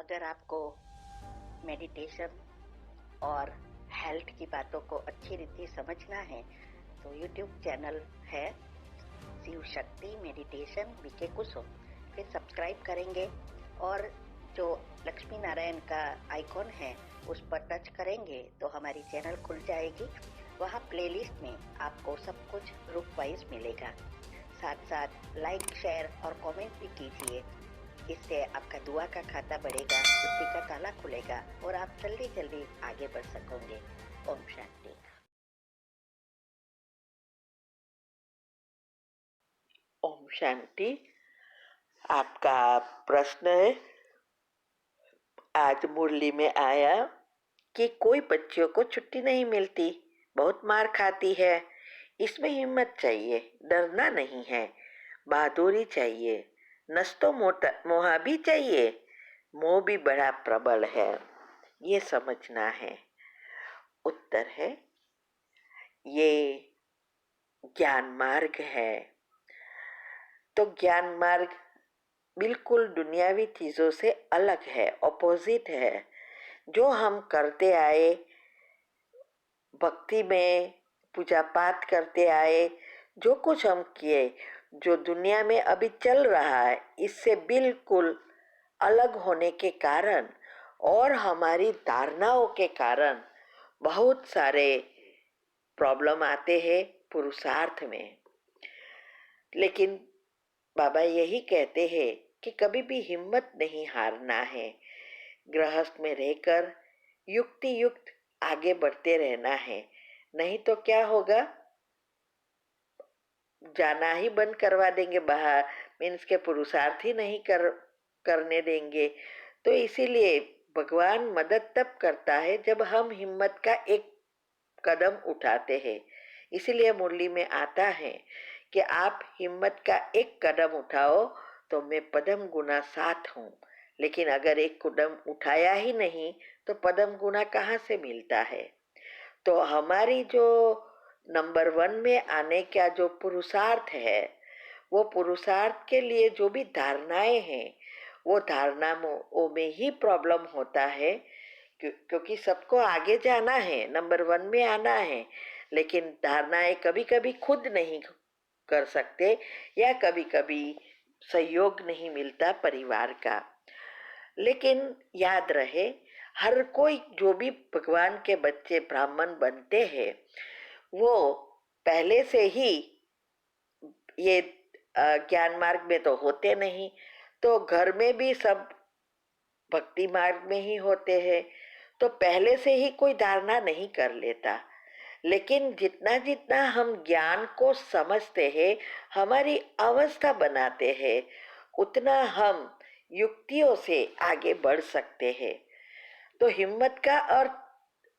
अगर आपको मेडिटेशन और हेल्थ की बातों को अच्छी रीति समझना है तो यूट्यूब चैनल है शिव शक्ति मेडिटेशन बीके कुसुम, फिर सब्सक्राइब करेंगे और जो लक्ष्मी नारायण का आइकॉन है उस पर टच करेंगे तो हमारी चैनल खुल जाएगी। वहाँ प्लेलिस्ट में आपको सब कुछ ग्रुप वाइज मिलेगा। साथ साथ लाइक शेयर और कमेंट भी कीजिए, इससे आपका दुआ का खाता बढ़ेगा, बुद्धि का ताला खुलेगा और आप जल्दी जल्दी आगे बढ़ सकोगे। ओम शांति। ओम शांति। आपका प्रश्न है, आज मुरली में आया कि कोई बच्चियों को छुट्टी नहीं मिलती, बहुत मार खाती है। इसमें हिम्मत चाहिए, डरना नहीं है, बहादुरी चाहिए, नस्तो मोहा भी चाहिए, मोह भी बड़ा प्रबल है, ये समझना है। उत्तर है, ये ज्ञान मार्ग है। तो ज्ञान मार्ग बिल्कुल दुनियावी चीजों से अलग है, ऑपोजिट है। जो हम करते आए, भक्ति में पूजा पाठ करते आए, जो कुछ हम किए, जो दुनिया में अभी चल रहा है, इससे बिल्कुल अलग होने के कारण और हमारी धारणाओं के कारण बहुत सारे प्रॉब्लम आते हैं पुरुषार्थ में। लेकिन बाबा यही कहते हैं कि कभी भी हिम्मत नहीं हारना है, गृहस्थ में रहकर युक्ति युक्त आगे बढ़ते रहना है। नहीं तो क्या होगा, जाना ही बंद करवा देंगे बाहर, मीन्स के पुरुषार्थ ही नहीं करने देंगे। तो इसीलिए भगवान मदद तब करता है जब हम हिम्मत का एक कदम उठाते हैं। इसीलिए मुरली में आता है कि आप हिम्मत का एक कदम उठाओ तो मैं पदम गुना साथ हूँ। लेकिन अगर एक कदम उठाया ही नहीं तो पदम गुना कहाँ से मिलता है। तो हमारी जो नंबर 1 में आने का जो पुरुषार्थ है, वो पुरुषार्थ के लिए जो भी धारणाएं हैं, वो धारणाओं में ही प्रॉब्लम होता है। क्योंकि सबको आगे जाना है, नंबर 1 में आना है, लेकिन धारणाएं कभी कभी खुद नहीं कर सकते या कभी कभी सहयोग नहीं मिलता परिवार का। लेकिन याद रहे, हर कोई जो भी भगवान के बच्चे ब्राह्मण बनते हैं वो पहले से ही ये ज्ञान मार्ग में तो होते नहीं, तो घर में भी सब भक्ति मार्ग में ही होते हैं। तो पहले से ही कोई धारणा नहीं कर लेता। लेकिन जितना जितना हम ज्ञान को समझते हैं, हमारी अवस्था बनाते हैं, उतना हम युक्तियों से आगे बढ़ सकते हैं। तो हिम्मत का अर्थ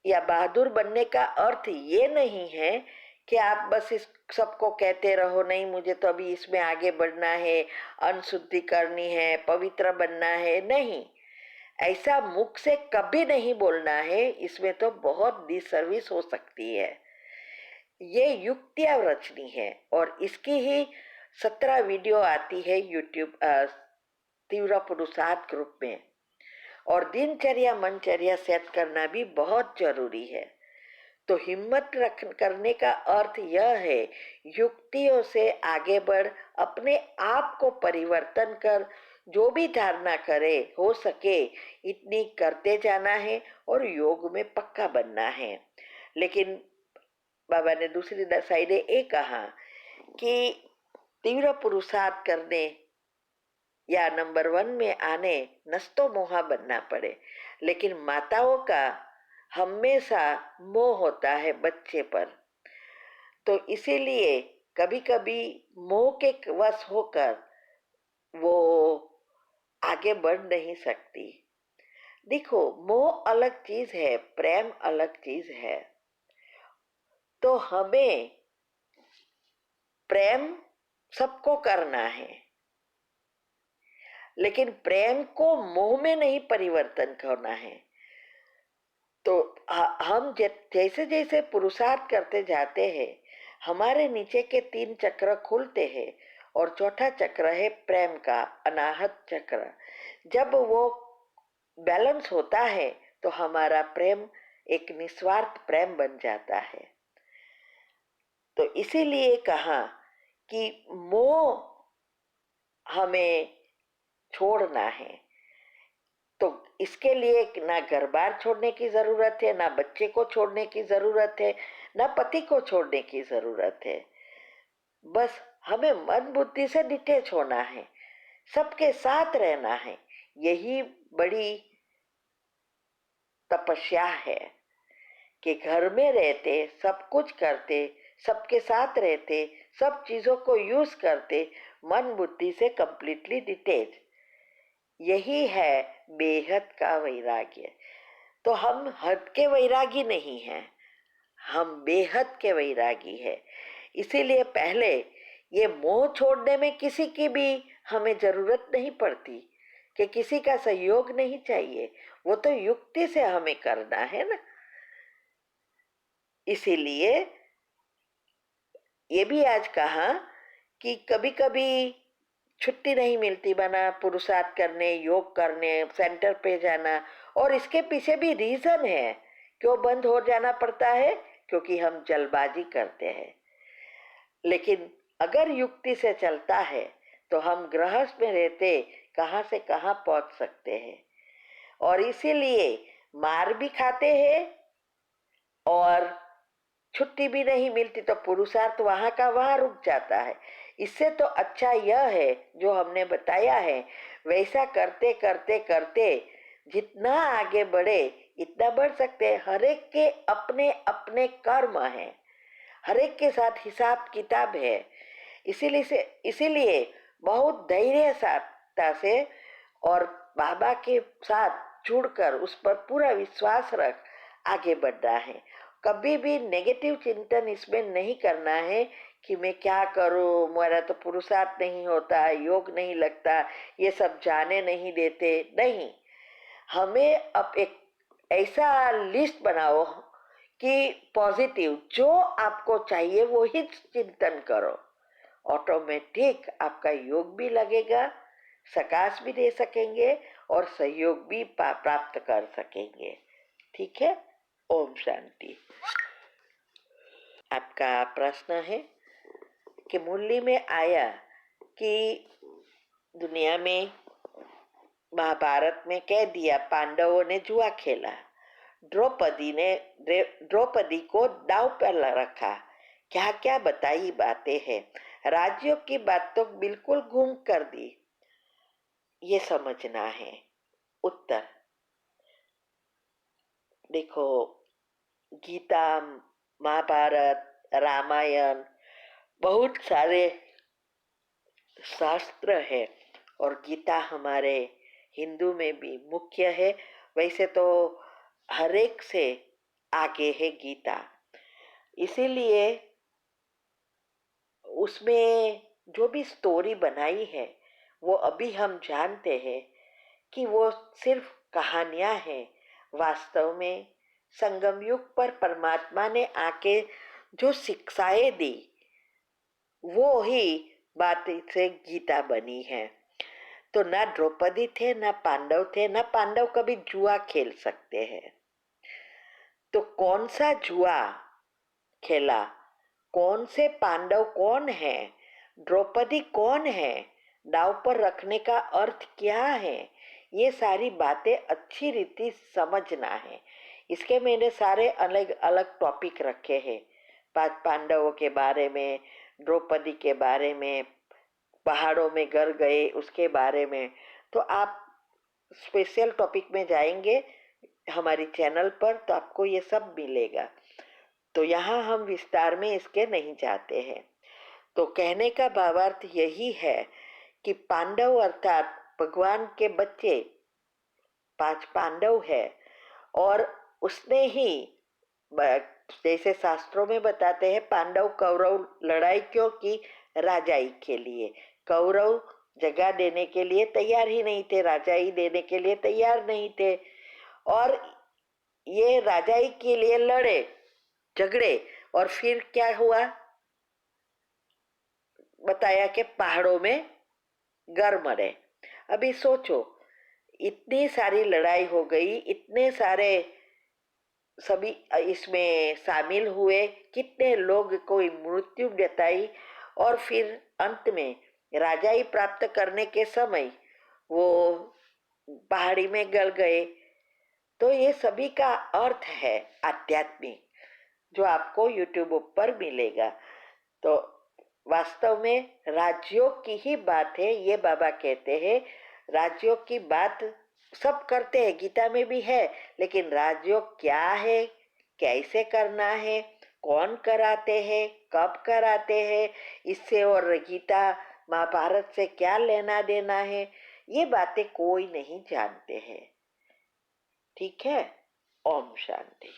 या बहादुर बनने का अर्थ ये नहीं है कि आप बस इस सबको कहते रहो, नहीं मुझे तो अभी इसमें आगे बढ़ना है, अनशुद्धि करनी है, पवित्र बनना है। नहीं, ऐसा मुख से कभी नहीं बोलना है, इसमें तो बहुत डिसर्विस हो सकती है। ये युक्तियां रचनी है और इसकी ही 17 वीडियो आती है यूट्यूब तीव्र पुरुषार्थ ग्रुप में। और दिनचर्या मनचर्या सेट करना भी बहुत जरूरी है। तो हिम्मत करने का अर्थ यह है, युक्तियों से आगे बढ़, अपने आप को परिवर्तन कर, जो भी धारणा करे हो सके इतनी करते जाना है और योग में पक्का बनना है। लेकिन बाबा ने दूसरी साइड ये कहा कि तीव्र पुरुषार्थ करने या नंबर 1 में आने नस्तो मोहा बनना पड़े। लेकिन माताओं का हमेशा मोह होता है बच्चे पर, तो इसीलिए कभी कभी मोह के वश होकर वो आगे बढ़ नहीं सकती। देखो, मोह अलग चीज है, प्रेम अलग चीज है। तो हमें प्रेम सबको करना है, लेकिन प्रेम को मोह में नहीं परिवर्तन करना है। तो हम जैसे जैसे पुरुषार्थ करते जाते हैं, हमारे नीचे के 3 चक्र खुलते हैं और चौथा चक्र है प्रेम का, अनाहत चक्र। जब वो बैलेंस होता है तो हमारा प्रेम एक निस्वार्थ प्रेम बन जाता है। तो इसीलिए कहा कि मोह हमें छोड़ना है। तो इसके लिए ना घर बार छोड़ने की जरूरत है, ना बच्चे को छोड़ने की जरूरत है, ना पति को छोड़ने की जरूरत है। बस हमें मन बुद्धि से डिटेच होना है, सबके साथ रहना है। यही बड़ी तपस्या है कि घर में रहते, सब कुछ करते, सबके साथ रहते, सब चीजों को यूज करते, मन बुद्धि से कंप्लीटली डिटेच। यही है बेहद का वैराग्य। तो हम हद के वैरागी नहीं हैं, हम बेहद के वैरागी है। इसीलिए पहले ये मोह छोड़ने में किसी की भी हमें जरूरत नहीं पड़ती, कि किसी का सहयोग नहीं चाहिए, वो तो युक्ति से हमें करना है ना। इसीलिए ये भी आज कहा कि कभी कभी छुट्टी नहीं मिलती, बना पुरुषार्थ करने, योग करने, सेंटर पे जाना। और इसके पीछे भी रीजन है क्यों बंद हो जाना पड़ता है, क्योंकि हम जल्दबाजी करते हैं। लेकिन अगर युक्ति से चलता है तो हम गृहस्थ में रहते कहाँ से कहाँ पहुंच सकते हैं। और इसीलिए मार भी खाते हैं और छुट्टी भी नहीं मिलती, तो पुरुषार्थ वहां का वहां रुक जाता है। इससे तो अच्छा यह है जो हमने बताया है, वैसा करते करते करते जितना आगे बढ़े इतना बढ़ सकते हैं। हर एक के अपने अपने कर्म हैं, हर एक के साथ हिसाब किताब है। इसीलिए बहुत धैर्यता से और बाबा के साथ जुड़कर उस पर पूरा विश्वास रख आगे बढ़ना है। कभी भी नेगेटिव चिंतन इसमें नहीं करना है कि मैं क्या करूं, मेरा तो पुरुषार्थ नहीं होता, योग नहीं लगता, ये सब जाने नहीं देते। नहीं, हमें अब एक ऐसा लिस्ट बनाओ कि पॉजिटिव जो आपको चाहिए वो ही चिंतन करो। ऑटोमेटिक आपका योग भी लगेगा, सकाश भी दे सकेंगे और सहयोग भी प्राप्त कर सकेंगे। ठीक है। ओम शांति। आपका प्रश्न है कि मुरली में आया कि दुनिया में महाभारत में कह दिया पांडवों ने जुआ खेला, द्रौपदी को दांव पर रखा। क्या क्या बताई बातें हैं, राज्यों की बात तो बिल्कुल गुम कर दी। ये समझना है। उत्तर देखो, गीता, महाभारत, रामायण, बहुत सारे शास्त्र है और गीता हमारे हिंदू में भी मुख्य है। वैसे तो हर एक से आगे है गीता। इसीलिए उसमें जो भी स्टोरी बनाई है वो अभी हम जानते हैं कि वो सिर्फ कहानियां हैं। वास्तव में संगम युग पर परमात्मा ने आके जो शिक्षाएं दी वो ही बात से गीता बनी है। तो ना द्रौपदी थे, ना पांडव थे, ना पांडव कभी जुआ खेल सकते हैं। तो कौन सा जुआ खेला, कौन से पांडव कौन है, द्रौपदी कौन है, दाव पर रखने का अर्थ क्या है, ये सारी बातें अच्छी रीति समझना है। इसके मैंने सारे अलग अलग टॉपिक रखे हैं, पांच पांडवों के बारे में, द्रौपदी के बारे में, पहाड़ों में गर गए उसके बारे में। तो आप स्पेशल टॉपिक में जाएंगे हमारी चैनल पर तो आपको ये सब मिलेगा। तो यहाँ हम विस्तार में इसके नहीं जाते हैं। तो कहने का भावार्थ यही है कि पांडव अर्थात भगवान के बच्चे पांच पांडव है और उसने ही जैसे शास्त्रों में बताते हैं पांडव कौरव लड़ाई क्यों की, राजाई के लिए। कौरव जगह देने के लिए तैयार ही नहीं थे, राजाई देने के लिए तैयार नहीं थे और ये राजाई के लिए लड़े झगड़े और फिर क्या हुआ बताया कि पहाड़ों में गर मरे। अभी सोचो इतनी सारी लड़ाई हो गई, इतने सारे सभी इसमें शामिल हुए, कितने लोग कोई मृत्यु जताई, और फिर अंत में राजाई प्राप्त करने के समय वो पहाड़ी में गल गए। तो ये सभी का अर्थ है आध्यात्मिक, जो आपको यूट्यूब पर मिलेगा। तो वास्तव में राजयोग की ही बात है, ये बाबा कहते हैं। राजयोग की बात सब करते हैं, गीता में भी है, लेकिन राजयोग क्या है, कैसे करना है, कौन कराते हैं, कब कराते हैं, इससे और गीता महाभारत से क्या लेना देना है, ये बातें कोई नहीं जानते हैं। ठीक है। ओम शांति।